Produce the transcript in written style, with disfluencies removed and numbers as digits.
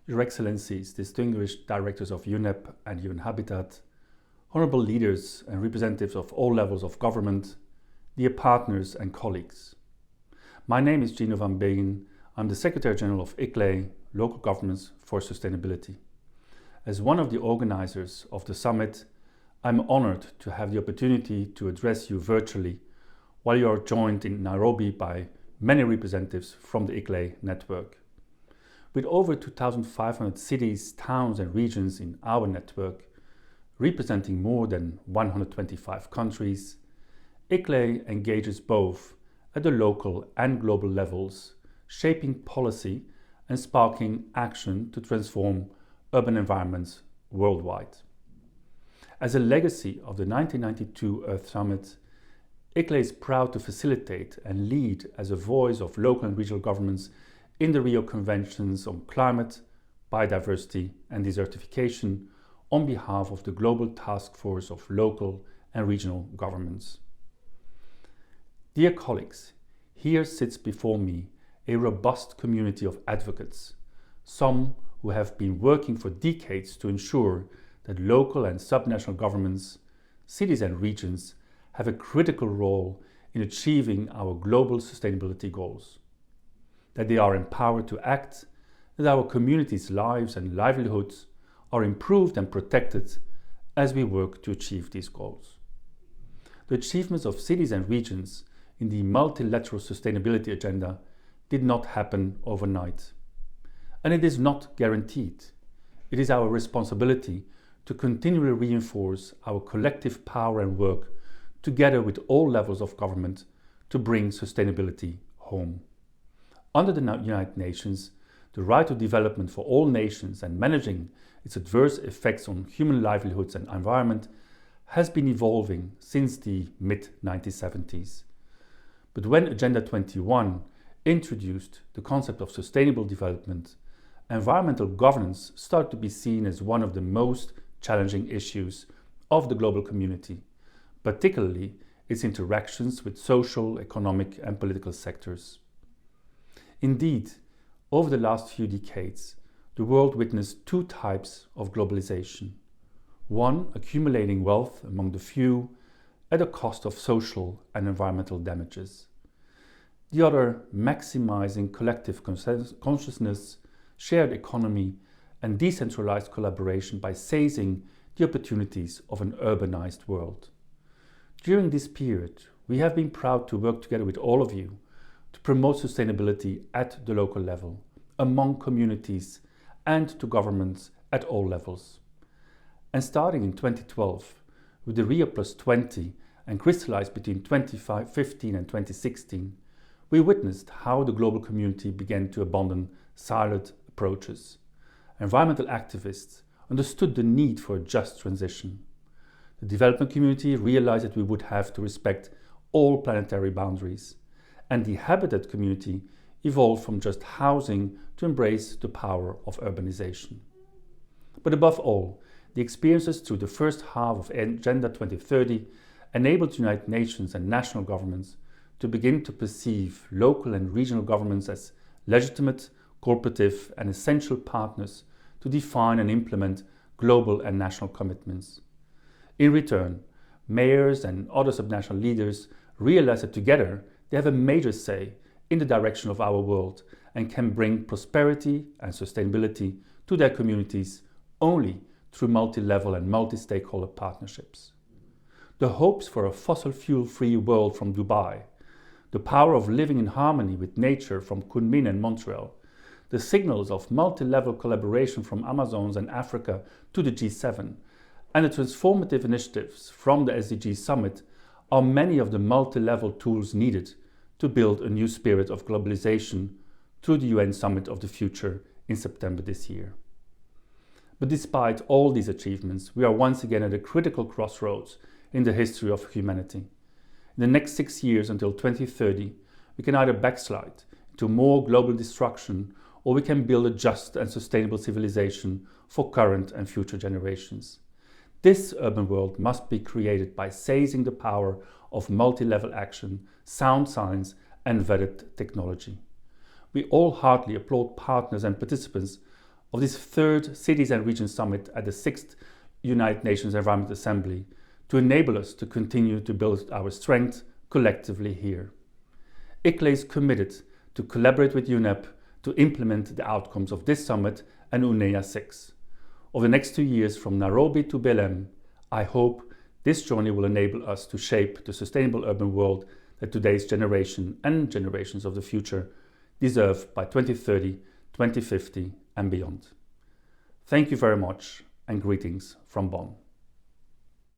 Your Excellencies, distinguished directors of UNEP and UN Habitat, honorable leaders and representatives of all levels of government, dear partners and colleagues. My name is Gino Van Begin. I'm the Secretary General of ICLEI, Local Governments for Sustainability. As one of the organizers of the summit, I'm honored to have the opportunity to address you virtually while you are joined in Nairobi by many representatives from the ICLEI network. With over 2,500 cities, towns and regions in our network, representing more than 125 countries, ICLEI engages both at the local and global levels, shaping policy and sparking action to transform urban environments worldwide. As a legacy of the 1992 Earth Summit, ICLEI is proud to facilitate and lead as a voice of local and regional governments in the Rio Conventions on Climate, Biodiversity and Desertification on behalf of the Global Task Force of Local and Regional Governments. Dear colleagues, here sits before me a robust community of advocates, some who have been working for decades to ensure that local and subnational governments, cities and regions have a critical role in achieving our global sustainability goals, that they are empowered to act, that our communities' lives and livelihoods are improved and protected as we work to achieve these goals. The achievements of cities and regions in the multilateral sustainability agenda did not happen overnight. And it is not guaranteed. It is our responsibility to continually reinforce our collective power and work together with all levels of government to bring sustainability home. Under the United Nations, the right to development for all nations and managing its adverse effects on human livelihoods and environment has been evolving since the mid-1970s. But when Agenda 21 introduced the concept of sustainable development, environmental governance started to be seen as one of the most challenging issues of the global community, particularly its interactions with social, economic and political sectors. Indeed, over the last few decades, the world witnessed two types of globalization. One, accumulating wealth among the few at the cost of social and environmental damages. The other, maximizing collective consciousness, shared economy and decentralized collaboration by seizing the opportunities of an urbanized world. During this period, we have been proud to work together with all of you to promote sustainability at the local level, among communities and to governments at all levels. And starting in 2012, with the Rio +20 and crystallized between 2015 and 2016, we witnessed how the global community began to abandon siloed approaches. Environmental activists understood the need for a just transition. The development community realized that we would have to respect all planetary boundaries, and the habitat community evolved from just housing to embrace the power of urbanization. But above all, the experiences through the first half of Agenda 2030 enabled the United Nations and national governments to begin to perceive local and regional governments as legitimate, cooperative and essential partners to define and implement global and national commitments. In return, mayors and other subnational leaders realize that together they have a major say in the direction of our world and can bring prosperity and sustainability to their communities only through multi-level and multi-stakeholder partnerships. The hopes for a fossil fuel-free world from Dubai, the power of living in harmony with nature from Kunming and Montreal, the signals of multi-level collaboration from Amazons and Africa to the G7, and the transformative initiatives from the SDG Summit are many of the multi-level tools needed to build a new spirit of globalization through the UN Summit of the Future in September this year. But despite all these achievements, we are once again at a critical crossroads in the history of humanity. In the next 6 years until 2030, we can either backslide into more global destruction or we can build a just and sustainable civilization for current and future generations. This urban world must be created by seizing the power of multi-level action, sound science and vetted technology. We all heartily applaud partners and participants of this third Cities and Regions Summit at the 6th United Nations Environment Assembly to enable us to continue to build our strength collectively here. ICLEI is committed to collaborate with UNEP to implement the outcomes of this summit and UNEA-6. Over the next 2 years from Nairobi to Belém, I hope this journey will enable us to shape the sustainable urban world that today's generation and generations of the future deserve by 2030, 2050 and beyond. Thank you very much and greetings from Bonn.